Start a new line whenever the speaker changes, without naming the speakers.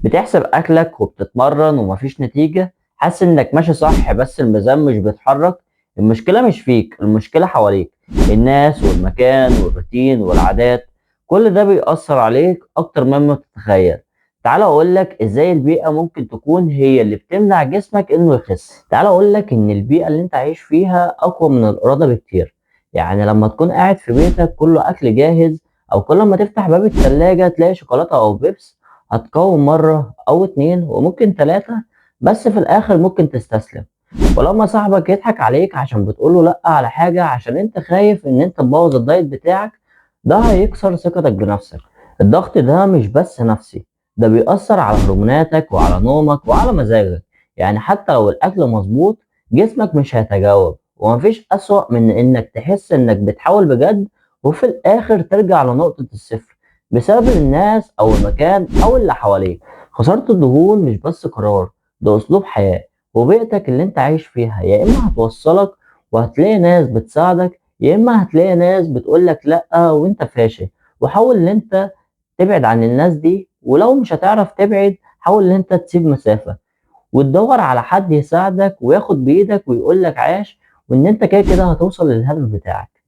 بتحسب أكلك وبتتمرن ومفيش نتيجة، حاسس إنك ماشي صح بس الميزان مش بيتحرك. المشكلة مش فيك، المشكلة حواليك، الناس والمكان والروتين والعادات. كل ده بيأثر عليك أكتر مما تتخيل. تعال أقولك إزاي البيئة ممكن تكون هي اللي بتمنع جسمك إنه يخس. تعال أقولك إن البيئة اللي أنت عايش فيها أقوى من الإرادة بكتير. يعني لما تكون قاعد في بيتك كله أكل جاهز، أو كل ما تفتح باب التلاجة تلاقي شوكولاتة أو بيبس، هتقاوم مرة أو اتنين وممكن تلاتة، بس في الآخر ممكن تستسلم. ولما صاحبك يضحك عليك عشان بتقوله لأ على حاجة عشان أنت خايف إن أنت تبوظ الدايت بتاعك، ده هيكسر ثقتك بنفسك. الضغط ده مش بس نفسي، ده بيأثر على هرموناتك وعلى نومك وعلى مزاجك. يعني حتى لو الأكل مظبوط، جسمك مش هيتجاوب. ومفيش أسوأ من إنك تحس إنك بتحاول بجد وفي الآخر ترجع لنقطة الصفر بسبب الناس أو المكان أو اللي حواليك. خسارة الدهون مش بس قرار، ده أسلوب حياة. وبيئتك اللي أنت عايش فيها يا إما هتوصلك وهتلاقي ناس بتساعدك، يا إما هتلاقي ناس بتقولك لأ وأنت فاشل. وحاول إن أنت تبعد عن الناس دي، ولو مش هتعرف تبعد حاول إن أنت تسيب مسافة وتدور على حد يساعدك وياخد بإيدك ويقولك عاش، وإن أنت كده كده هتوصل للهدف بتاعك.